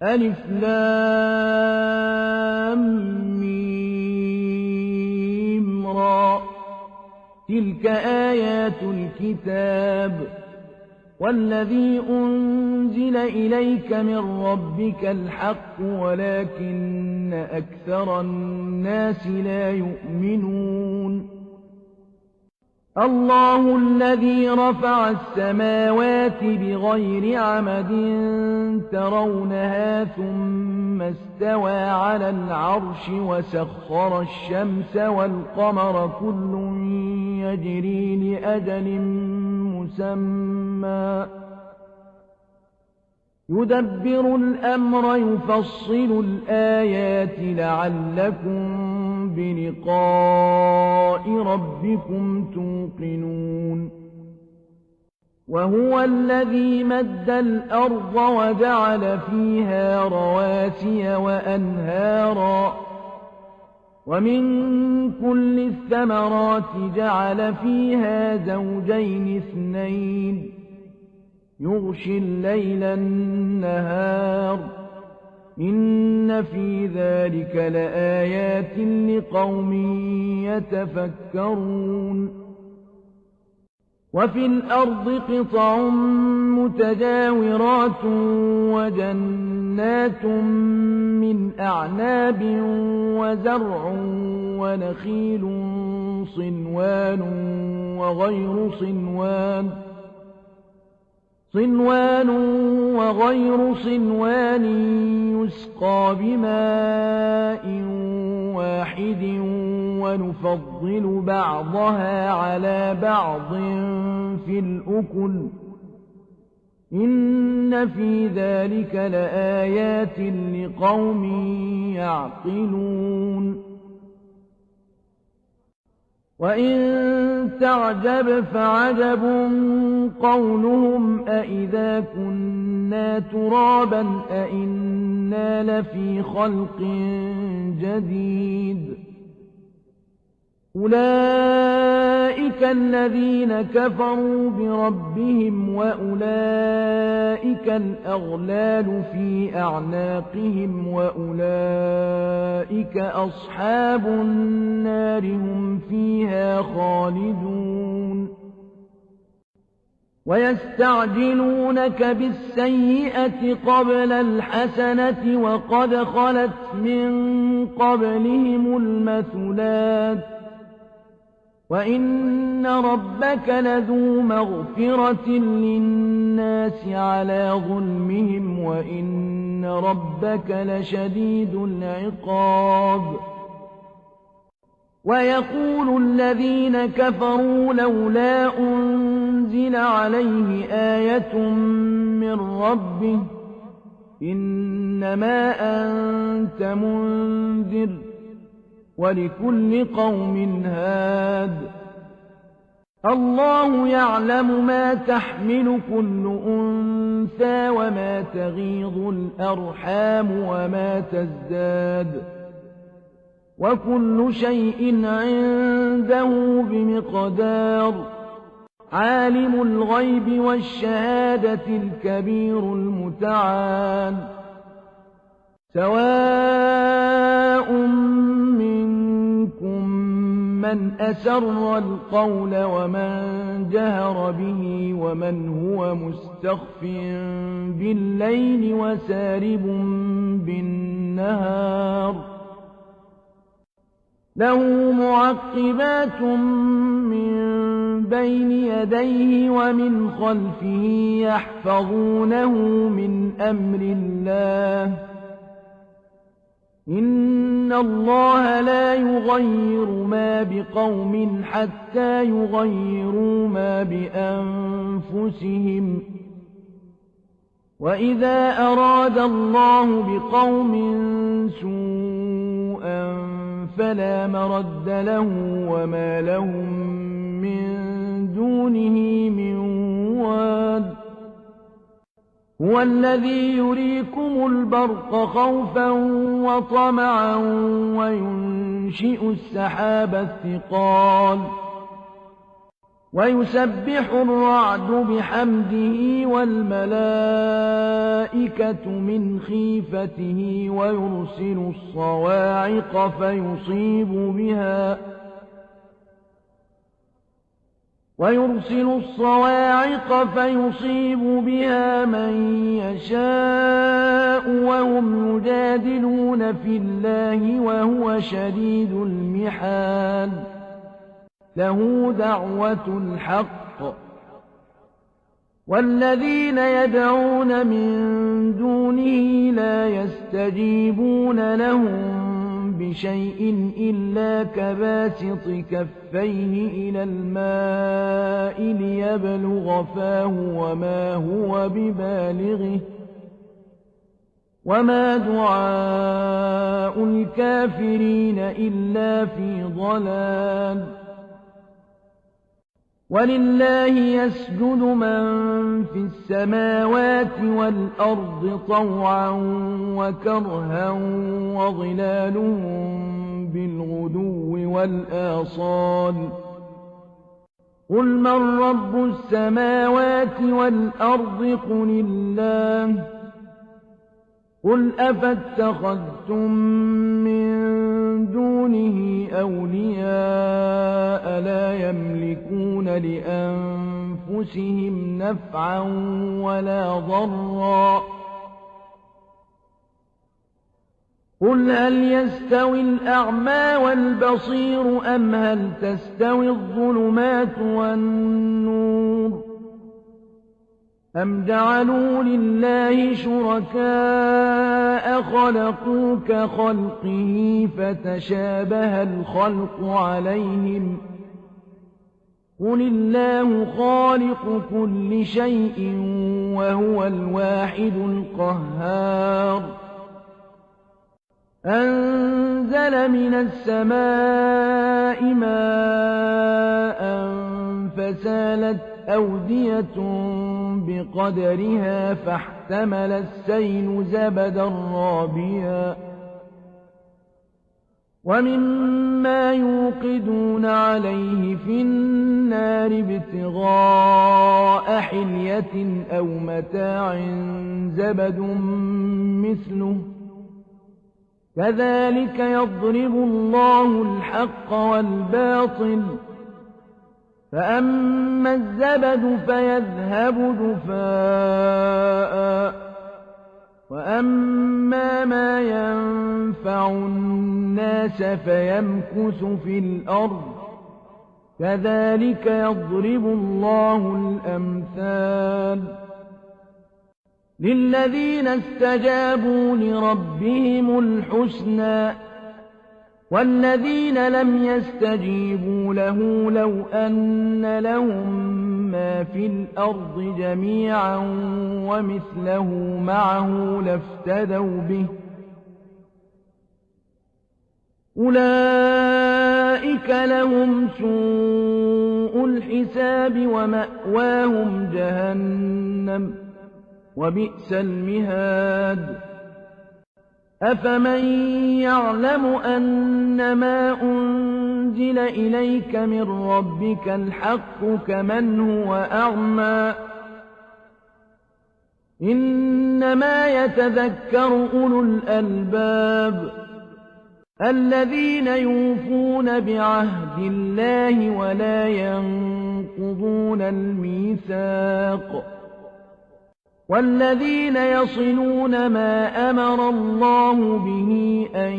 ألف لام ميم را تلك آيات الكتاب والذي أنزل إليك من ربك الحق ولكن أكثر الناس لا يؤمنون الله الذي رفع السماوات بغير عمد ترونها ثم استوى على العرش وسخر الشمس والقمر كل يجري لأجل مسمى يدبر الأمر يفصل الآيات لعلكم بلقاء ربكم توقنون وهو الذي مد الأرض وجعل فيها رواسي وأنهارا ومن كل الثمرات جعل فيها زوجين اثنين يغشي الليل النهار إن في ذلك لآيات لقوم يتفكرون وفي الأرض قطع متجاورات وجنات من أعناب وزرع ونخيل صنوان وغير صنوان يسقى بماء واحد ونفضل بعضها على بعض في الأكل إن في ذلك لآيات لقوم يعقلون وإن تعجب فعجب قولهم أإذا كنا ترابا أإنا لفي خلق جديد أولئك الذين كفروا بربهم وأولئك الأغلال في أعناقهم وأولئك أصحاب النار هم فيها خالدون ويستعجلونك بالسيئة قبل الحسنة وقد خلت من قبلهم المثلات وإن ربك لذو مغفرة للناس على ظلمهم وإن ربك لشديد العقاب ويقول الذين كفروا لولا أنزل عليه آية من ربه إنما أنت منذر ولكل قوم هاد الله يعلم ما تحمل كل أنثى وما تغيض الأرحام وما تزداد وكل شيء عنده بمقدار عالم الغيب والشهادة الكبير المتعال سواء منكم من أسر القول ومن جهر به ومن هو مستخف بالليل وسارب بالنهار له معقبات من بين يديه ومن خلفه يحفظونه من أمر الله إن الله لا يغير ما بقوم حتى يغيروا ما بأنفسهم وإذا أراد الله بقوم سوءا فلا مرد له وما لهم من دونه من واد هو الذي يريكم البرق خوفا وطمعا وينشئ السحاب الثقال ويسبح الرعد بحمده والملائكة من خيفته ويرسل الصواعق فيصيب بها من يشاء وهم يجادلون في الله وهو شديد المحال له دعوة الحق والذين يدعون من دونه لا يستجيبون لهم بشيء إلا كباسط كفيه إلى الماء ليبلغ فاه وما هو ببالغه وما دعاء الكافرين إلا في ضلال ولله يسجد من في السماوات والأرض طوعا وكرها وظلالهم بالغدو والآصال قل من رب السماوات والأرض قل الله قل أفاتخذتم من دونه أولياء لا يملكون لأنفسهم نفعا ولا ضرا قل هل يستوي الأعمى والبصير أم هل تستوي الظلمات والنور أم جعلوا لله شركاء خلقوا كخلقه فتشابه الخلق عليهم قل الله خالق كل شيء وهو الواحد القهار أنزل من السماء ماء فسالت أودية بقدرها فاحتمل السيل زبدا رابيا ومما يوقدون عليه في النار ابتغاء حلية أو متاع زبد مثله كذلك يضرب الله الحق والباطل فأما الزبد فيذهب جفاء وأما ما ينفع الناس فيمكث في الأرض كذلك يضرب الله الأمثال للذين استجابوا لربهم الحسنى والذين لم يستجيبوا له لو أن لهم ما في الأرض جميعا ومثله معه لافتدوا به أولئك لهم سوء الحساب ومأواهم جهنم وبئس المهاد أفمن يعلم أنما أنزل إليك من ربك الحق كمن هو أعمى إنما يتذكر أولو الألباب الذين يوفون بعهد الله ولا ينقضون الميثاق والذين يصلون ما أمر الله به أن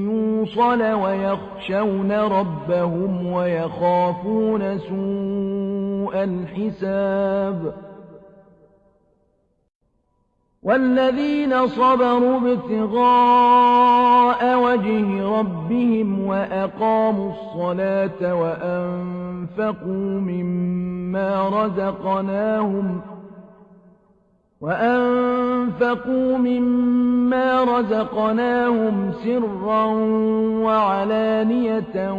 يوصل ويخشون ربهم ويخافون سوء الحساب والذين صبروا ابتغاء وجه ربهم وأقاموا الصلاة وأنفقوا مما رزقناهم سرا وعلانية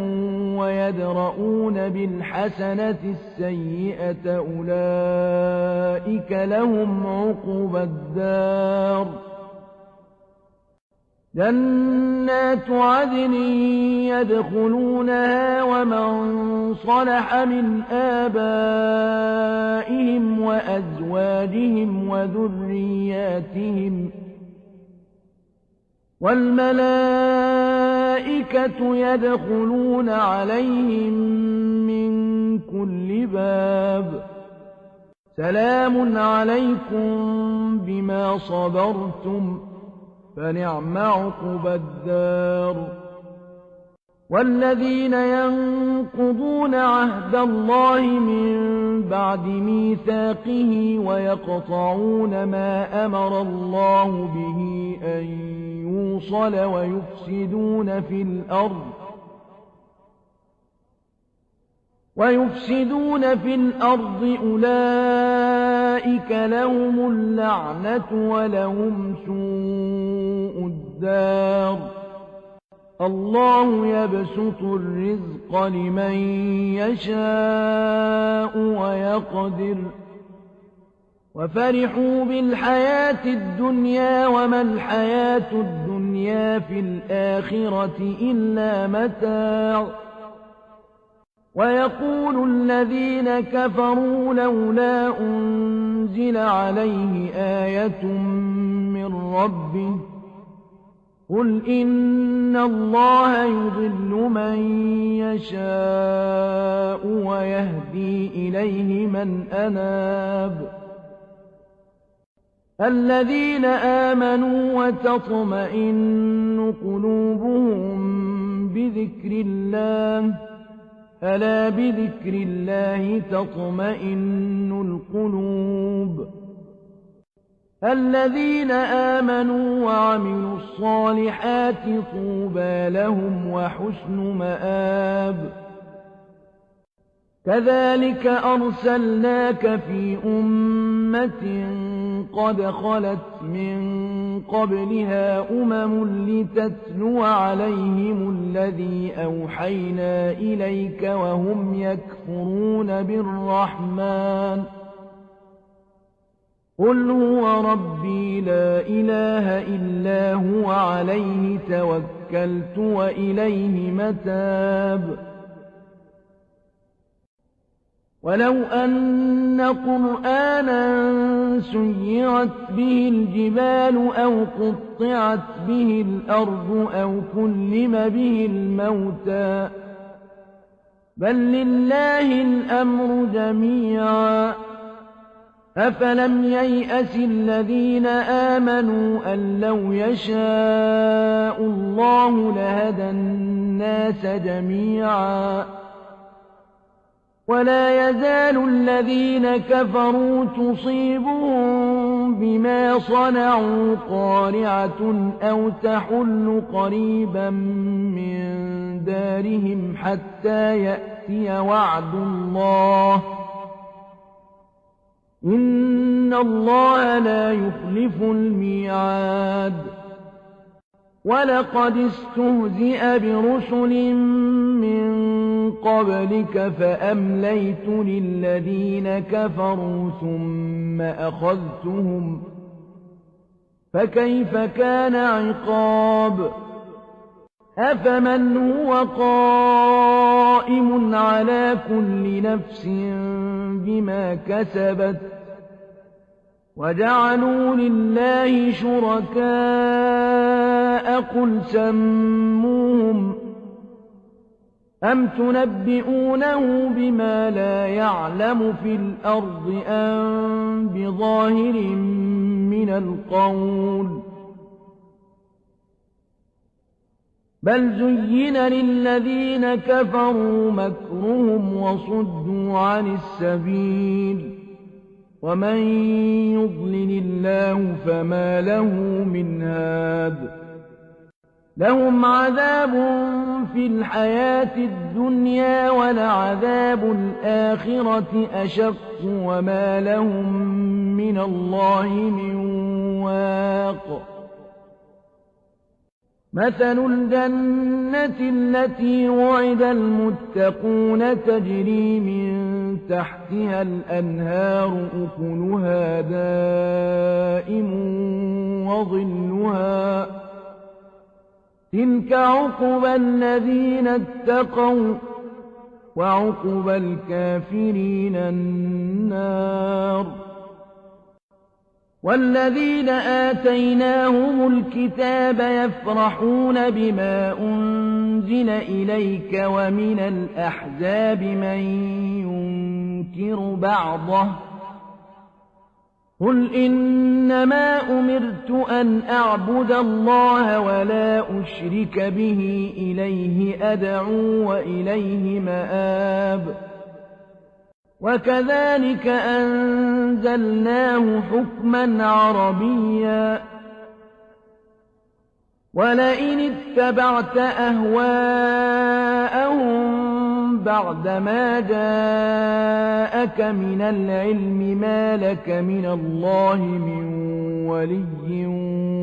ويدرؤون بالحسنة السيئة أولئك لهم عقبى الدار جنات عدن يدخلونها ومن صلح من آبائهم وأزواجهم وذرياتهم والملائكة يدخلون عليهم من كل باب سلام عليكم بما صبرتم فنعم عقبى الدار والذين ينقضون عهد الله من بعد ميثاقه ويقطعون ما أمر الله به أن يوصل ويفسدون في الأرض أولئك لهم اللعنة ولهم سوء الدار الله يبسط الرزق لمن يشاء ويقدر وفرحوا بالحياة الدنيا وما الحياة الدنيا في الآخرة إلا متاع ويقول الذين كفروا لولا أنزل عليه آية من ربه قل إن الله يضل من يشاء ويهدي إليه من أناب الذين آمنوا وتطمئن قلوبهم بذكر الله ألا بذكر الله تطمئن القلوب الذين آمنوا وعملوا الصالحات طوبى لهم وحسن مآب كذلك أرسلناك في أمة قد خلت من قبلها لتتلو عليهم الذي أوحينا إليك وهم يكفرون بالرحمن قل هو ربي لا إله إلا هو عليه توكلت وإليه متاب ولو أن قرآنا سيرت به الجبال أو قطعت به الأرض أو كلم به الموتى بل لله الأمر جميعا أفلم ييأس الذين آمنوا أن لو يشاء الله لهدى الناس جميعا ولا يزال الذين كفروا تصيبهم بما صنعوا قارعة أو تحل قريبا من دارهم حتى يأتي وعد الله إن الله لا يخلف الميعاد ولقد استهزئ برسل من قبلك فأمليت للذين كفروا ثم أخذتهم فكيف كان عقاب أفمن هو قائم على كل نفس بما كسبت وجعلوا لله شركاء قل سموهم أم تنبئونه بما لا يعلم في الأرض أم بظاهر من القول بل زين للذين كفروا مكرهم وصدوا عن السبيل ومن يضلل الله فما له من هاد لهم عذاب في الحياة الدنيا ولعذاب الآخرة أشق وما لهم من الله من واق مثل الجنة التي وعد المتقون تجري من تحتها الأنهار أكلها دائم وظلها تلك عقبى الذين اتقوا وعقبى الكافرين النار. والذين آتيناهم الكتاب يفرحون بما أنزل إليك ومن الأحزاب من ينكر بعضه قل إنما أمرت أن أعبد الله ولا أشرك به إليه أدعو وإليه مآب. وكذلك أنزلناه حكما عربيا ولئن اتبعت أهواءهم بعدما جاءك من العلم ما لك من الله من ولي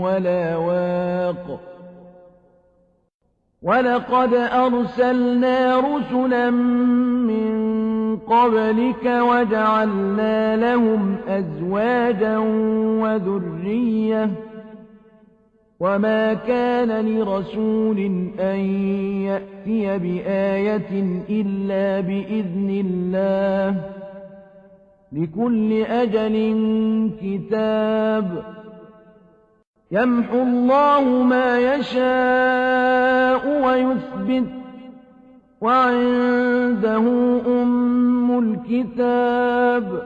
ولا واق. ولقد أرسلنا رسلا من قبلك وجعلنا لهم أزواجا وذرية وما كان لرسول أن يأتي بآية إلا بإذن الله لكل أجل كتاب. يمحو الله ما يشاء ويثبت وعنده أم الكتاب.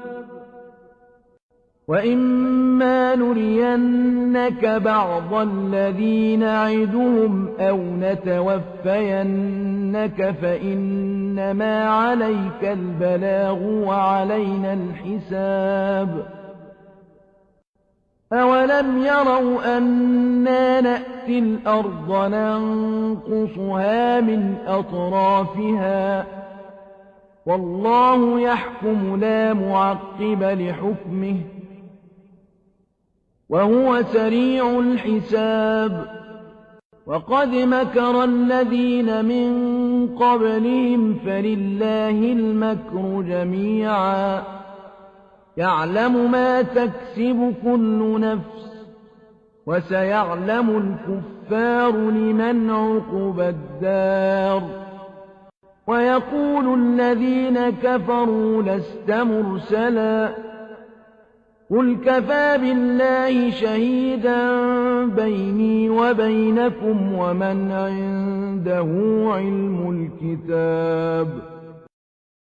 وإما نرينك بعض الذي نعدهم أو نتوفينك فإنما عليك البلاغ وعلينا الحساب. أولم يروا أنا نأتي الأرض ننقصها من أطرافها والله يحكم لا معقب لحكمه وهو سريع الحساب. وقد مكر الذين من قبلهم فلله المكر جميعا يعلم ما تكسب كل نفس وسيعلم الكفار لمن عقبى الدار. ويقول الذين كفروا لست مرسلا قل كفى بالله شهيدا بيني وبينكم ومن عنده علم الكتاب.